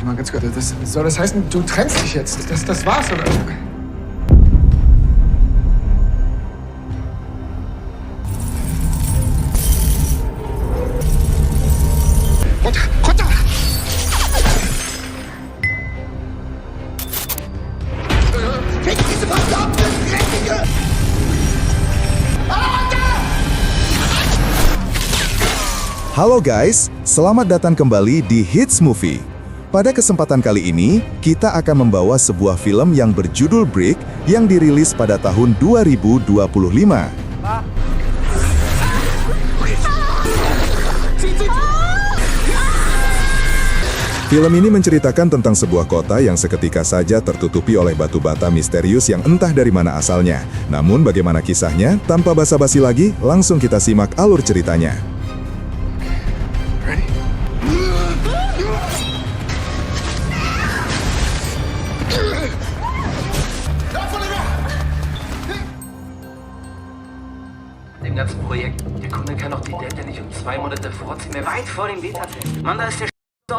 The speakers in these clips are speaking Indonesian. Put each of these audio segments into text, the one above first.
mal ganz kurz. Soll das heißen, du trennst dich jetzt? Das war's, oder? Runter! Fick diese verdammte Dreckige! Halo guys, selamat datang kembali di Hits Movie. Pada kesempatan kali ini, kita akan membawa sebuah film yang berjudul Brick yang dirilis pada tahun 2025. Film ini menceritakan tentang sebuah kota yang seketika saja tertutupi oleh batu bata misterius yang entah dari mana asalnya. Namun bagaimana kisahnya? Tanpa basa-basi lagi, langsung kita simak alur ceritanya. Dem ganzen Projekt. Der Kunde kann doch die Delta nicht um 2 Monate vorziehen. Wir weit vor dem Beta-Test. Mann, da ist der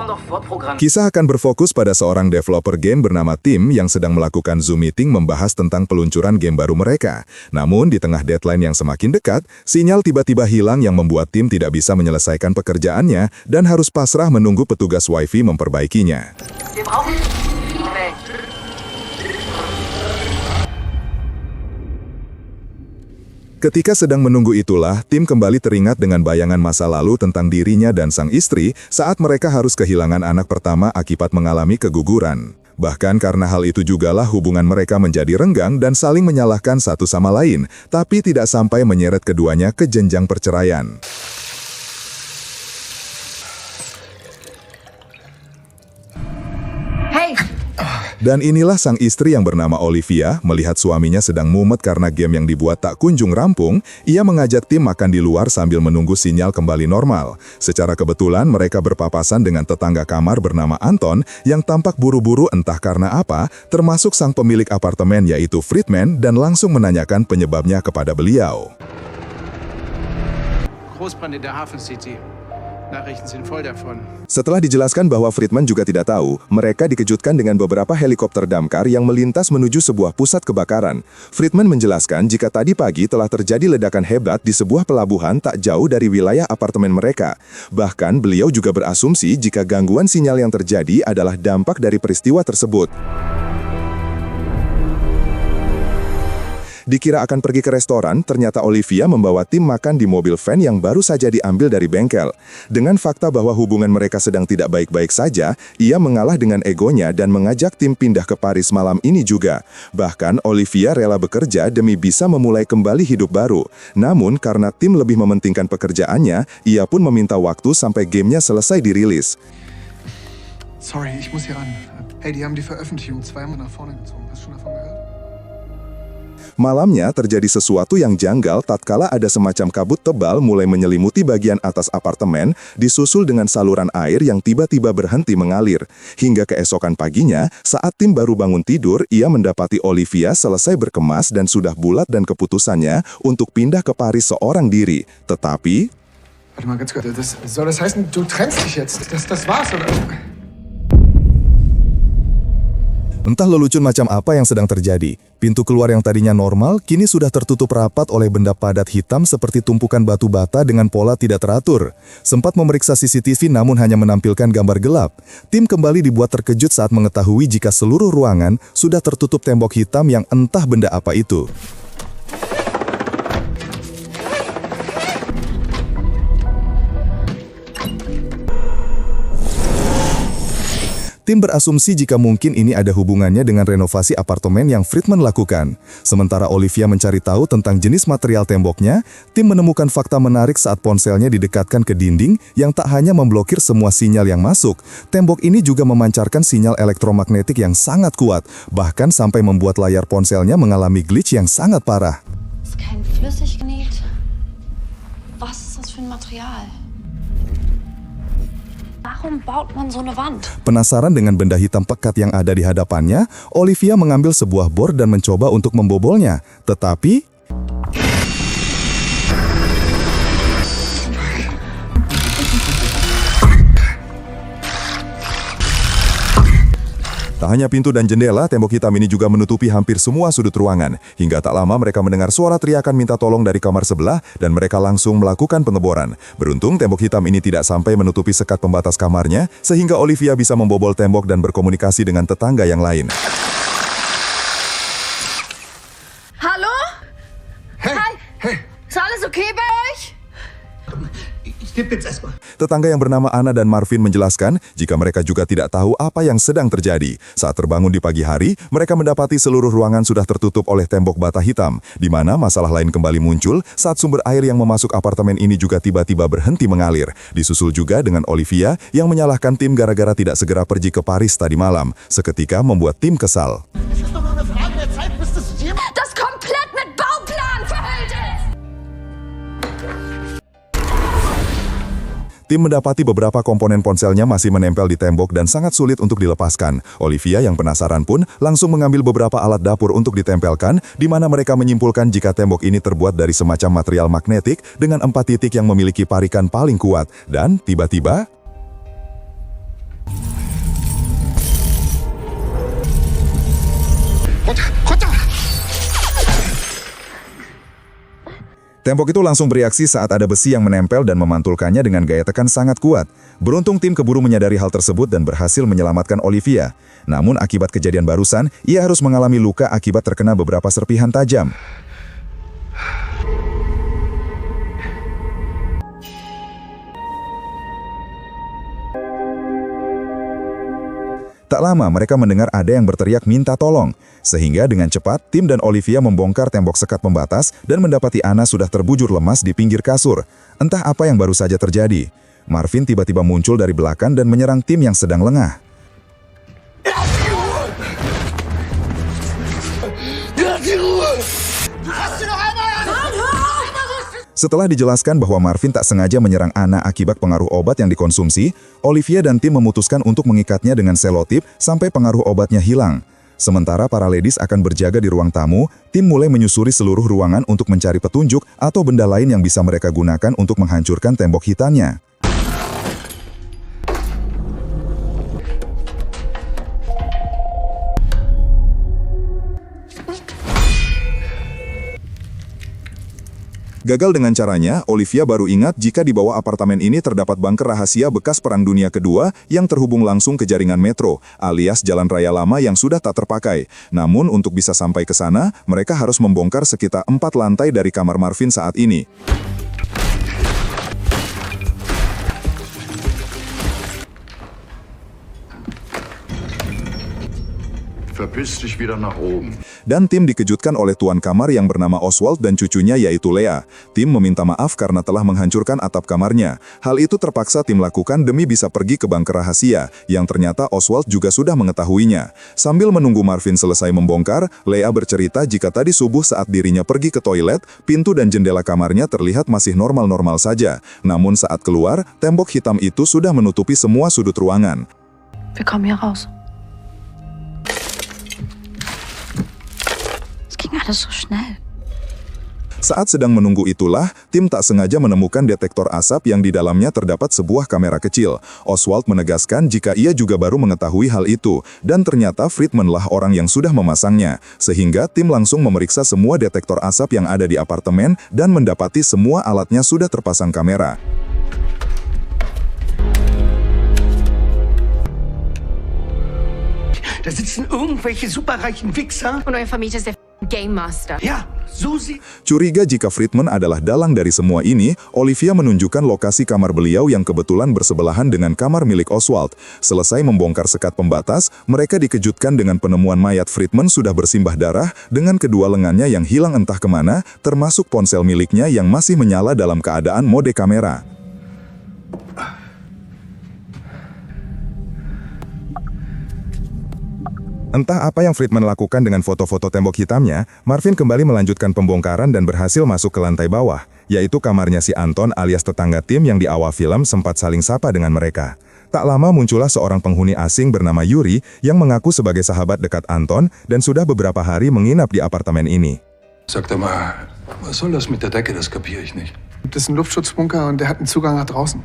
doch vorprogrammiert. Kisah akan berfokus pada seorang developer game bernama Tim yang sedang melakukan Zoom meeting membahas tentang peluncuran game baru mereka. Namun, di tengah deadline yang semakin dekat, sinyal tiba-tiba hilang yang membuat Tim tidak bisa menyelesaikan pekerjaannya dan harus pasrah menunggu petugas WiFi memperbaikinya. Wir brauchen Feedback. Ketika sedang menunggu itulah, Tim kembali teringat dengan bayangan masa lalu tentang dirinya dan sang istri saat mereka harus kehilangan anak pertama akibat mengalami keguguran. Bahkan karena hal itu jugalah hubungan mereka menjadi renggang dan saling menyalahkan satu sama lain, tapi tidak sampai menyeret keduanya ke jenjang perceraian. Dan inilah sang istri yang bernama Olivia, melihat suaminya sedang mumet karena game yang dibuat tak kunjung rampung, ia mengajak Tim makan di luar sambil menunggu sinyal kembali normal. Secara kebetulan mereka berpapasan dengan tetangga kamar bernama Anton yang tampak buru-buru entah karena apa, termasuk sang pemilik apartemen yaitu Friedman dan langsung menanyakan penyebabnya kepada beliau. Großbrand in der Hafen City. Nachrichten sind voll davon. Setelah dijelaskan bahwa Friedman juga tidak tahu, mereka dikejutkan dengan beberapa helikopter damkar yang melintas menuju sebuah pusat kebakaran. Friedman menjelaskan jika tadi pagi telah terjadi ledakan hebat di sebuah pelabuhan tak jauh dari wilayah apartemen mereka. Bahkan beliau juga berasumsi jika gangguan sinyal yang terjadi adalah dampak dari peristiwa tersebut. Dikira akan pergi ke restoran, ternyata Olivia membawa Tim makan di mobil van yang baru saja diambil dari bengkel. Dengan fakta bahwa hubungan mereka sedang tidak baik-baik saja, ia mengalah dengan egonya dan mengajak Tim pindah ke Paris malam ini juga. Bahkan Olivia rela bekerja demi bisa memulai kembali hidup baru. Namun karena Tim lebih mementingkan pekerjaannya, ia pun meminta waktu sampai gamenya selesai dirilis. Sorry, ich muss hier ran. Hey, die haben die Veröffentlichung zweimal nach vorne gezogen. Hast du schon davon gehört? Malamnya terjadi sesuatu yang janggal tatkala ada semacam kabut tebal mulai menyelimuti bagian atas apartemen, disusul dengan saluran air yang tiba-tiba berhenti mengalir. Hingga keesokan paginya, saat Tim baru bangun tidur, ia mendapati Olivia selesai berkemas dan sudah bulat dan keputusannya untuk pindah ke Paris seorang diri. Tetapi... Warte mal ganz kurz. Soll das heißen, du trennst dich jetzt? Das war's, oder? Entah lelucon macam apa yang sedang terjadi. Pintu keluar yang tadinya normal, kini sudah tertutup rapat oleh benda padat hitam seperti tumpukan batu bata dengan pola tidak teratur. Sempat memeriksa CCTV namun hanya menampilkan gambar gelap. Tim kembali dibuat terkejut saat mengetahui jika seluruh ruangan sudah tertutup tembok hitam yang entah benda apa itu. Tim berasumsi jika mungkin ini ada hubungannya dengan renovasi apartemen yang Friedman lakukan. Sementara Olivia mencari tahu tentang jenis material temboknya, Tim menemukan fakta menarik saat ponselnya didekatkan ke dinding yang tak hanya memblokir semua sinyal yang masuk. Tembok ini juga memancarkan sinyal elektromagnetik yang sangat kuat, bahkan sampai membuat layar ponselnya mengalami glitch yang sangat parah. Das ist kein Flüssiggenät. Was ist das für ein Material? Warum baut man so eine Wand? Penasaran dengan benda hitam pekat yang ada di hadapannya, Olivia mengambil sebuah bor dan mencoba untuk membobolnya. Tetapi... Tak hanya pintu dan jendela, tembok hitam ini juga menutupi hampir semua sudut ruangan. Hingga tak lama mereka mendengar suara teriakan minta tolong dari kamar sebelah dan mereka langsung melakukan pengeboran. Beruntung tembok hitam ini tidak sampai menutupi sekat pembatas kamarnya, sehingga Olivia bisa membobol tembok dan berkomunikasi dengan tetangga yang lain. Hallo? Hey, Hi. hey, Ist alles okay bei euch? ich gebe jetzt erstmal. Tetangga yang bernama Anna dan Marvin menjelaskan jika mereka juga tidak tahu apa yang sedang terjadi. Saat terbangun di pagi hari, mereka mendapati seluruh ruangan sudah tertutup oleh tembok bata hitam, di mana masalah lain kembali muncul saat sumber air yang memasuk apartemen ini juga tiba-tiba berhenti mengalir. Disusul juga dengan Olivia yang menyalahkan tim gara-gara tidak segera pergi ke Paris tadi malam, seketika membuat tim kesal. Das komplett mit Bauplan verhüllt ist! Tim mendapati beberapa komponen ponselnya masih menempel di tembok dan sangat sulit untuk dilepaskan. Olivia yang penasaran pun langsung mengambil beberapa alat dapur untuk ditempelkan, di mana mereka menyimpulkan jika tembok ini terbuat dari semacam material magnetik dengan 4 titik yang memiliki parikan paling kuat. Dan tiba-tiba, Runter! tembok itu langsung bereaksi saat ada besi yang menempel dan memantulkannya dengan gaya tekan sangat kuat. Beruntung tim keburu menyadari hal tersebut dan berhasil menyelamatkan Olivia. Namun akibat kejadian barusan, ia harus mengalami luka akibat terkena beberapa serpihan tajam. Tak lama mereka mendengar ada yang berteriak minta tolong. Sehingga dengan cepat, tim dan Olivia membongkar tembok sekat pembatas dan mendapati Anna sudah terbujur lemas di pinggir kasur. Entah apa yang baru saja terjadi. Marvin tiba-tiba muncul dari belakang dan menyerang tim yang sedang lengah. Setelah dijelaskan bahwa Marvin tak sengaja menyerang Anna akibat pengaruh obat yang dikonsumsi, Olivia dan tim memutuskan untuk mengikatnya dengan selotip sampai pengaruh obatnya hilang. Sementara para ladies akan berjaga di ruang tamu, tim mulai menyusuri seluruh ruangan untuk mencari petunjuk atau benda lain yang bisa mereka gunakan untuk menghancurkan tembok hitamnya. Gagal dengan caranya, Olivia baru ingat jika di bawah apartemen ini terdapat bunker rahasia bekas Perang Dunia Kedua yang terhubung langsung ke jaringan metro, alias jalan raya lama yang sudah tak terpakai. Namun untuk bisa sampai ke sana, mereka harus membongkar sekitar 4 lantai dari kamar Marvin saat ini. Verpiss dich wieder nach oben. Dan tim dikejutkan oleh tuan kamar yang bernama Oswald dan cucunya yaitu Lea. Tim meminta maaf karena telah menghancurkan atap kamarnya. Hal itu terpaksa tim lakukan demi bisa pergi ke bunker rahasia, yang ternyata Oswald juga sudah mengetahuinya. Sambil menunggu Marvin selesai membongkar, Lea bercerita jika tadi subuh saat dirinya pergi ke toilet, pintu dan jendela kamarnya terlihat masih normal-normal saja. Namun saat keluar, tembok hitam itu sudah menutupi semua sudut ruangan. Wir kommen hier raus. Ging alles so schnell. Saat sedang menunggu itulah, tim tak sengaja menemukan detektor asap yang di dalamnya terdapat sebuah kamera kecil. Oswald menegaskan jika ia juga baru mengetahui hal itu, dan ternyata Friedman lah orang yang sudah memasangnya. Sehingga tim langsung memeriksa semua detektor asap yang ada di apartemen dan mendapati semua alatnya sudah terpasang kamera. Da sitzen irgendwelche superreichen Wichser. Und euer Vermieter ist der Game Master. Ja, so sie. Curiga jika Friedman adalah dalang dari semua ini, Olivia menunjukkan lokasi kamar beliau yang kebetulan bersebelahan dengan kamar milik Oswald. Selesai membongkar sekat pembatas, mereka dikejutkan dengan penemuan mayat Friedman sudah bersimbah darah dengan kedua lengannya yang hilang entah kemana, termasuk ponsel miliknya yang masih menyala dalam keadaan mode kamera. Entah apa yang Friedman lakukan dengan foto-foto tembok hitamnya, Marvin kembali melanjutkan pembongkaran dan berhasil masuk ke lantai bawah, yaitu kamarnya si Anton alias tetangga tim yang di awal film sempat saling sapa dengan mereka. Tak lama muncullah seorang penghuni asing bernama Yuri yang mengaku sebagai sahabat dekat Anton dan sudah beberapa hari menginap di apartemen ini. Sag doch mal, was soll das mit der Decke? Das kapiere ich nicht. Das ist ein Luftschutzbunker und der hat einen Zugang nach draußen.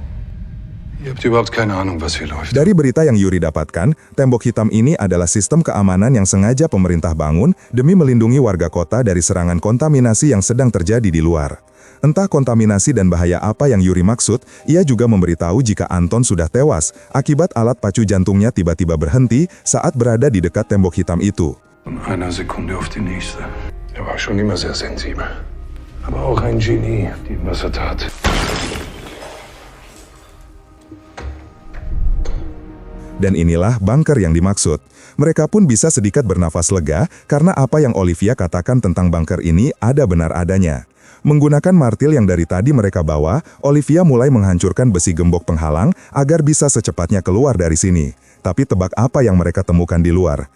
Ihr habt überhaupt keine Ahnung, was hier läuft. Dari berita yang Yuri dapatkan, tembok hitam ini adalah sistem keamanan yang sengaja pemerintah bangun demi melindungi warga kota dari serangan kontaminasi yang sedang terjadi di luar. Entah kontaminasi dan bahaya apa yang Yuri maksud, ia juga memberitahu jika Anton sudah tewas akibat alat pacu jantungnya tiba-tiba berhenti saat berada di dekat tembok hitam itu. Von einer Sekunde auf die nächste. Er war schon immer sehr sensibel. Aber auch ein Genie, die was er tat. Dan inilah bunker yang dimaksud. Mereka pun bisa sedikit bernafas lega karena apa yang Olivia katakan tentang bunker ini ada benar adanya. Menggunakan martil yang dari tadi mereka bawa, Olivia mulai menghancurkan besi gembok penghalang agar bisa secepatnya keluar dari sini. Tapi tebak apa yang mereka temukan di luar?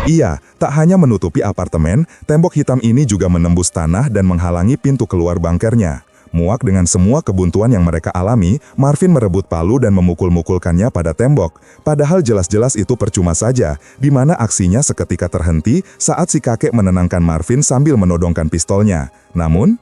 Iya, tak hanya menutupi apartemen, tembok hitam ini juga menembus tanah dan menghalangi pintu keluar bunkernya. Muak dengan semua kebuntuan yang mereka alami, Marvin merebut palu dan memukul-mukulkannya pada tembok. Padahal jelas-jelas itu percuma saja, di mana aksinya seketika terhenti saat si kakek menenangkan Marvin sambil menodongkan pistolnya. Namun,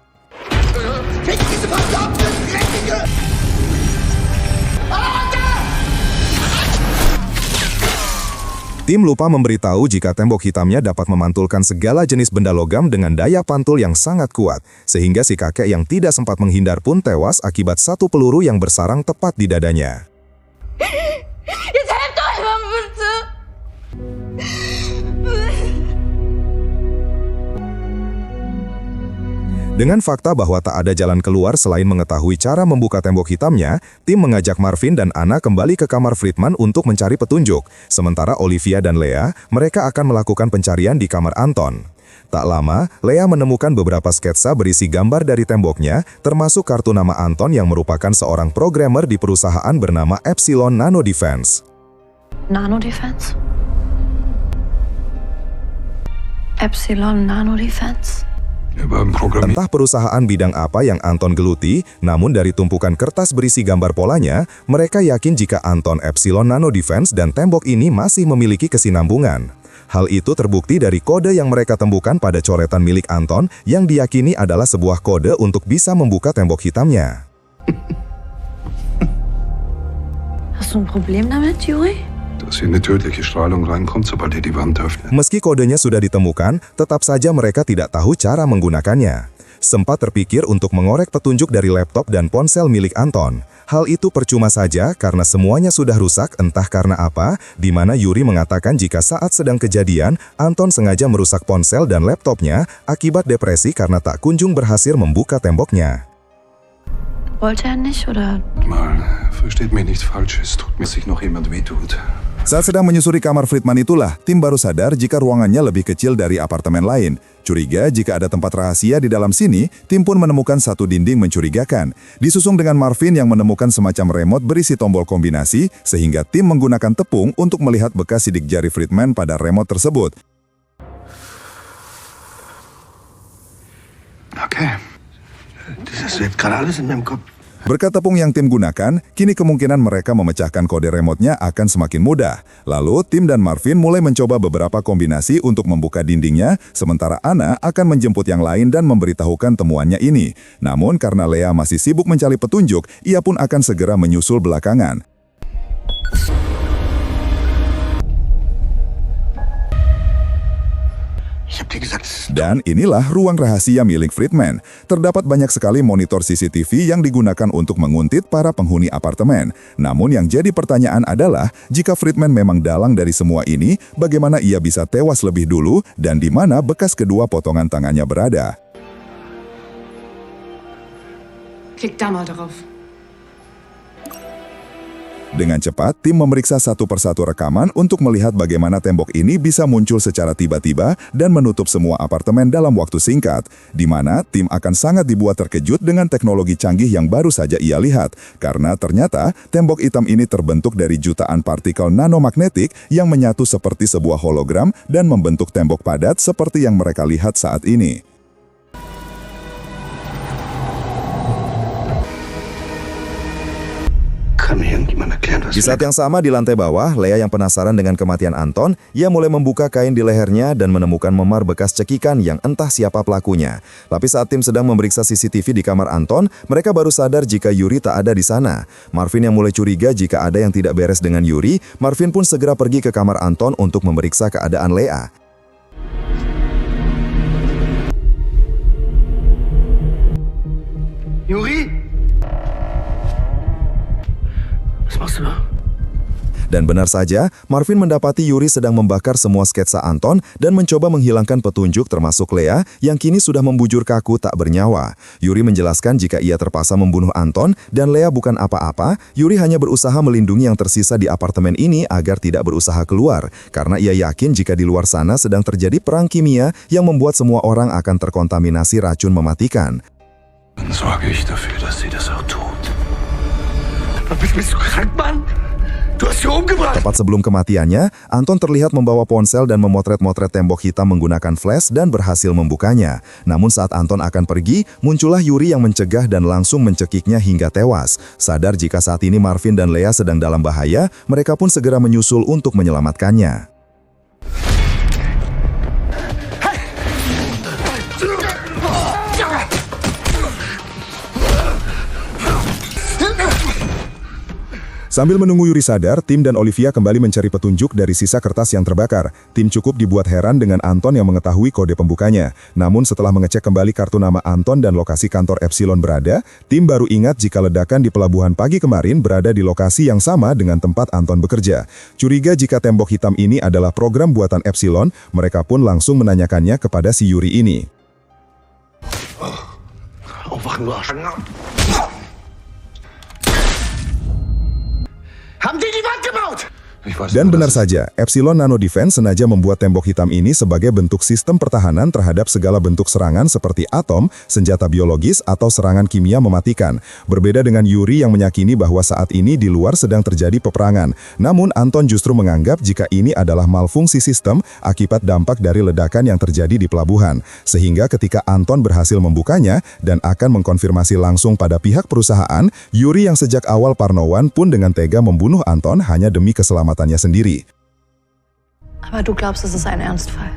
tim lupa memberitahu jika tembok hitamnya dapat memantulkan segala jenis benda logam dengan daya pantul yang sangat kuat, sehingga si kakek yang tidak sempat menghindar pun tewas akibat satu peluru yang bersarang tepat di dadanya. Dengan fakta bahwa tak ada jalan keluar selain mengetahui cara membuka tembok hitamnya, tim mengajak Marvin dan Anna kembali ke kamar Friedman untuk mencari petunjuk. Sementara Olivia dan Lea, mereka akan melakukan pencarian di kamar Anton. Tak lama, Lea menemukan beberapa sketsa berisi gambar dari temboknya, termasuk kartu nama Anton yang merupakan seorang programmer di perusahaan bernama Epsilon Nano Defense. Nano Defense? Epsilon Nano Defense? Entah perusahaan bidang apa yang Anton geluti, namun dari tumpukan kertas berisi gambar polanya, mereka yakin jika Anton Epsilon Nano Defense dan tembok ini masih memiliki kesinambungan. Hal itu terbukti dari kode yang mereka temukan pada coretan milik Anton yang diyakini adalah sebuah kode untuk bisa membuka tembok hitamnya. Hast du ein Problem damit, Yuri? Dass hier eine tödliche Strahlung reinkommt, sobald ihr die Wand öffnet. Meski kodenya sudah ditemukan, tetap saja mereka tidak tahu cara menggunakannya. Sempat terpikir untuk mengorek petunjuk dari laptop dan ponsel milik Anton. Hal itu percuma saja karena semuanya sudah rusak entah karena apa, di mana Yuri mengatakan jika saat sedang kejadian, Anton sengaja merusak ponsel dan laptopnya akibat depresi karena tak kunjung berhasil membuka temboknya. Wollte er nicht, oder? Mal, versteht mich nicht falsch, es tut mir, dass sich noch jemand wehtut. Saat sedang menyusuri kamar Friedman itulah, tim baru sadar jika ruangannya lebih kecil dari apartemen lain. Curiga jika ada tempat rahasia di dalam sini, tim pun menemukan satu dinding mencurigakan. Disusung dengan Marvin yang menemukan semacam remote berisi tombol kombinasi, sehingga tim menggunakan tepung untuk melihat bekas sidik jari Friedman pada remote tersebut. Okay. Das ist gerade alles in meinem Kopf. Berkat tepung yang tim gunakan, kini kemungkinan mereka memecahkan kode remote-nya akan semakin mudah. Lalu, tim dan Marvin mulai mencoba beberapa kombinasi untuk membuka dindingnya, sementara Anna akan menjemput yang lain dan memberitahukan temuannya ini. Namun, karena Lea masih sibuk mencari petunjuk, ia pun akan segera menyusul belakangan. Dan inilah ruang rahasia milik Friedman. Terdapat banyak sekali monitor CCTV yang digunakan untuk menguntit para penghuni apartemen. Namun yang jadi pertanyaan adalah, jika Friedman memang dalang dari semua ini, bagaimana ia bisa tewas lebih dulu dan di mana bekas kedua potongan tangannya berada? Klick da mal drauf. Dengan cepat, tim memeriksa satu persatu rekaman untuk melihat bagaimana tembok ini bisa muncul secara tiba-tiba dan menutup semua apartemen dalam waktu singkat, di mana tim akan sangat dibuat terkejut dengan teknologi canggih yang baru saja ia lihat, karena ternyata tembok hitam ini terbentuk dari jutaan partikel nanomagnetik yang menyatu seperti sebuah hologram dan membentuk tembok padat seperti yang mereka lihat saat ini. Kann mir irgendjemand erklären, Di saat yang sama di lantai bawah, Lea yang penasaran dengan kematian Anton, ia mulai membuka kain di lehernya dan menemukan memar bekas cekikan yang entah siapa pelakunya. Tapi saat tim sedang memeriksa CCTV di kamar Anton, mereka baru sadar jika Yuri tak ada di sana. Marvin yang mulai curiga jika ada yang tidak beres dengan Yuri, Marvin pun segera pergi ke kamar Anton untuk memeriksa keadaan Lea. Juri? Was machst du da? Dan benar saja, Marvin mendapati Yuri sedang membakar semua sketsa Anton dan mencoba menghilangkan petunjuk termasuk Lea yang kini sudah membujur kaku tak bernyawa. Yuri menjelaskan jika ia terpaksa membunuh Anton dan Lea bukan apa-apa, Yuri hanya berusaha melindungi yang tersisa di apartemen ini agar tidak berusaha keluar, karena ia yakin jika di luar sana sedang terjadi perang kimia yang membuat semua orang akan terkontaminasi racun mematikan. Dann sorge ich dafür, dass sie das auch tut. Bist du krank, Mann? Du hast sie umgebracht! Tepat sebelum kematiannya, Anton terlihat membawa ponsel dan memotret-motret tembok hitam menggunakan flash dan berhasil membukanya. Namun saat Anton akan pergi, muncullah Yuri yang mencegah dan langsung mencekiknya hingga tewas. Sadar jika saat ini Marvin dan Lea sedang dalam bahaya, mereka pun segera menyusul untuk menyelamatkannya. Sambil menunggu Yuri sadar, Tim dan Olivia kembali mencari petunjuk dari sisa kertas yang terbakar. Tim cukup dibuat heran dengan Anton yang mengetahui kode pembukanya. Namun setelah mengecek kembali kartu nama Anton dan lokasi kantor Epsilon berada, Tim baru ingat jika ledakan di pelabuhan pagi kemarin berada di lokasi yang sama dengan tempat Anton bekerja. Curiga jika tembok hitam ini adalah program buatan Epsilon, mereka pun langsung menanyakannya kepada si Yuri ini. Aufwachen, du Arsch. Haben die die Wand gebaut? Dan benar saja, Epsilon Nano Defense sengaja membuat tembok hitam ini sebagai bentuk sistem pertahanan terhadap segala bentuk serangan seperti atom, senjata biologis, atau serangan kimia mematikan. Berbeda dengan Yuri yang meyakini bahwa saat ini di luar sedang terjadi peperangan. Namun Anton justru menganggap jika ini adalah malfungsi sistem akibat dampak dari ledakan yang terjadi di pelabuhan. Sehingga ketika Anton berhasil membukanya dan akan mengkonfirmasi langsung pada pihak perusahaan, Yuri yang sejak awal parnoan pun dengan tega membunuh Anton hanya demi keselamatannya sendiri. Aber du glaubst, es ist ein Ernstfall.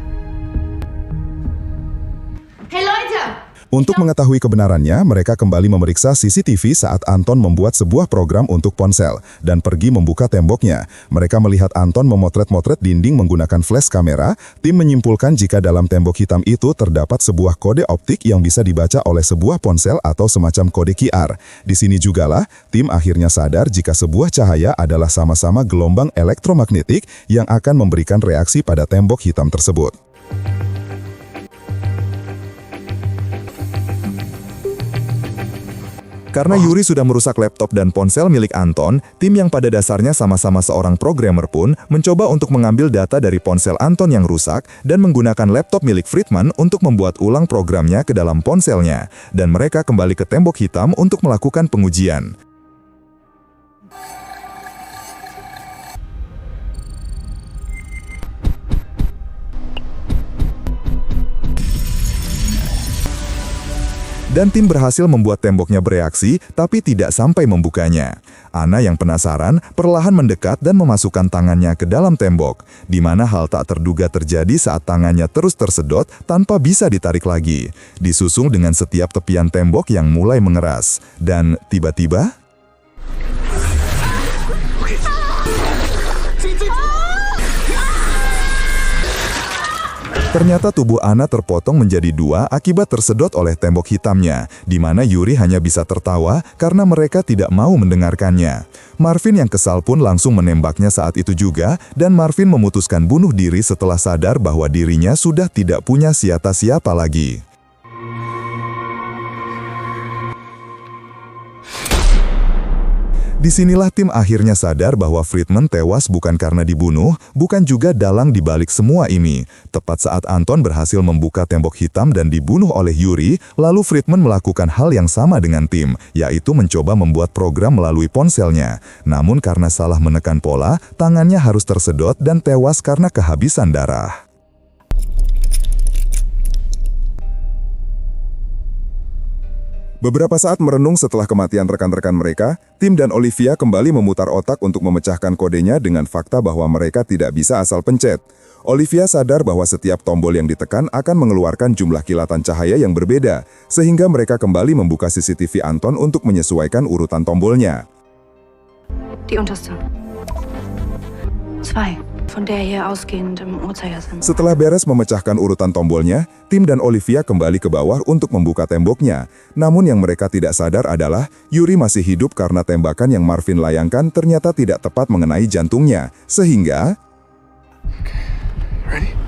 Hey Leute! Untuk mengetahui kebenarannya, mereka kembali memeriksa CCTV saat Anton membuat sebuah program untuk ponsel dan pergi membuka temboknya. Mereka melihat Anton memotret-motret dinding menggunakan flash kamera. Tim menyimpulkan jika dalam tembok hitam itu terdapat sebuah kode optik yang bisa dibaca oleh sebuah ponsel atau semacam kode QR. Di sini jugalah, tim akhirnya sadar jika sebuah cahaya adalah sama-sama gelombang elektromagnetik yang akan memberikan reaksi pada tembok hitam tersebut. Karena Yuri sudah merusak laptop dan ponsel milik Anton, tim yang pada dasarnya sama-sama seorang programmer pun mencoba untuk mengambil data dari ponsel Anton yang rusak dan menggunakan laptop milik Friedman untuk membuat ulang programnya ke dalam ponselnya. Dan mereka kembali ke tembok hitam untuk melakukan pengujian. Dan tim berhasil membuat temboknya bereaksi, tapi tidak sampai membukanya. Ana yang penasaran, perlahan mendekat dan memasukkan tangannya ke dalam tembok, di mana hal tak terduga terjadi saat tangannya terus tersedot tanpa bisa ditarik lagi. Disusul dengan setiap tepian tembok yang mulai mengeras. Dan tiba-tiba... Ternyata tubuh Ana terpotong menjadi dua akibat tersedot oleh tembok hitamnya, di mana Yuri hanya bisa tertawa karena mereka tidak mau mendengarkannya. Marvin yang kesal pun langsung menembaknya saat itu juga, dan Marvin memutuskan bunuh diri setelah sadar bahwa dirinya sudah tidak punya siapa-siapa lagi. Disinilah tim akhirnya sadar bahwa Friedman tewas bukan karena dibunuh, bukan juga dalang dibalik semua ini. Tepat saat Anton berhasil membuka tembok hitam dan dibunuh oleh Yuri, lalu Friedman melakukan hal yang sama dengan tim, yaitu mencoba membuat program melalui ponselnya. Namun karena salah menekan pola, tangannya harus tersedot dan tewas karena kehabisan darah. Beberapa saat merenung setelah kematian rekan-rekan mereka, Tim dan Olivia kembali memutar otak untuk memecahkan kodenya dengan fakta bahwa mereka tidak bisa asal pencet. Olivia sadar bahwa setiap tombol yang ditekan akan mengeluarkan jumlah kilatan cahaya yang berbeda, sehingga mereka kembali membuka CCTV Anton untuk menyesuaikan urutan tombolnya. Die unterste. 2. Von der hier ausgehend im Uhrzeigersinn. Setelah beres memecahkan urutan tombolnya, Tim dan Olivia kembali ke bawah untuk membuka temboknya. Namun yang mereka tidak sadar adalah Yuri masih hidup karena tembakan yang Marvin layangkan ternyata tidak tepat mengenai jantungnya. Sehingga... Ready?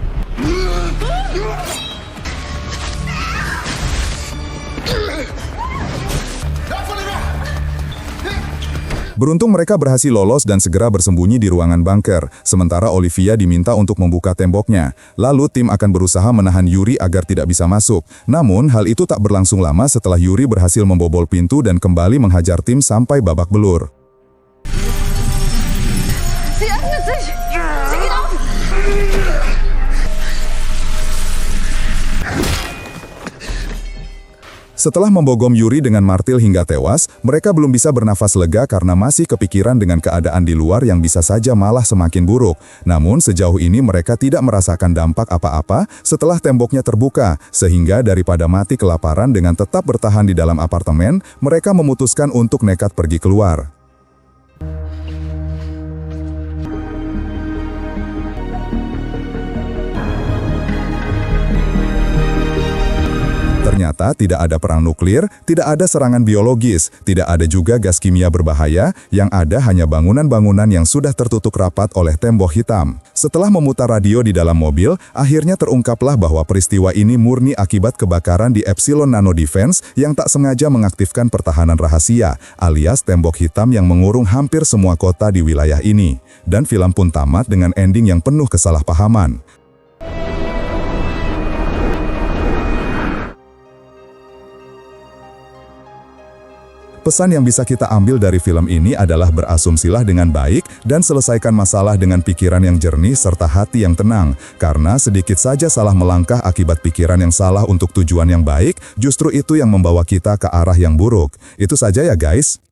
Beruntung mereka berhasil lolos dan segera bersembunyi di ruangan bunker, sementara Olivia diminta untuk membuka temboknya. Lalu Tim akan berusaha menahan Yuri agar tidak bisa masuk. Namun, hal itu tak berlangsung lama setelah Yuri berhasil membobol pintu dan kembali menghajar Tim sampai babak belur. Sie öffnet sich! Sie geht auf! Setelah membogom Yuri dengan martil hingga tewas, mereka belum bisa bernafas lega karena masih kepikiran dengan keadaan di luar yang bisa saja malah semakin buruk. Namun sejauh ini mereka tidak merasakan dampak apa-apa setelah temboknya terbuka, sehingga daripada mati kelaparan dengan tetap bertahan di dalam apartemen, mereka memutuskan untuk nekat pergi keluar. Ternyata tidak ada perang nuklir, tidak ada serangan biologis, tidak ada juga gas kimia berbahaya, yang ada hanya bangunan-bangunan yang sudah tertutup rapat oleh tembok hitam. Setelah memutar radio di dalam mobil, akhirnya terungkaplah bahwa peristiwa ini murni akibat kebakaran di Epsilon Nano Defense yang tak sengaja mengaktifkan pertahanan rahasia, alias tembok hitam yang mengurung hampir semua kota di wilayah ini. Dan film pun tamat dengan ending yang penuh kesalahpahaman. Pesan yang bisa kita ambil dari film ini adalah berasumsilah dengan baik dan selesaikan masalah dengan pikiran yang jernih serta hati yang tenang. Karena sedikit saja salah melangkah akibat pikiran yang salah untuk tujuan yang baik, justru itu yang membawa kita ke arah yang buruk. Itu saja ya guys.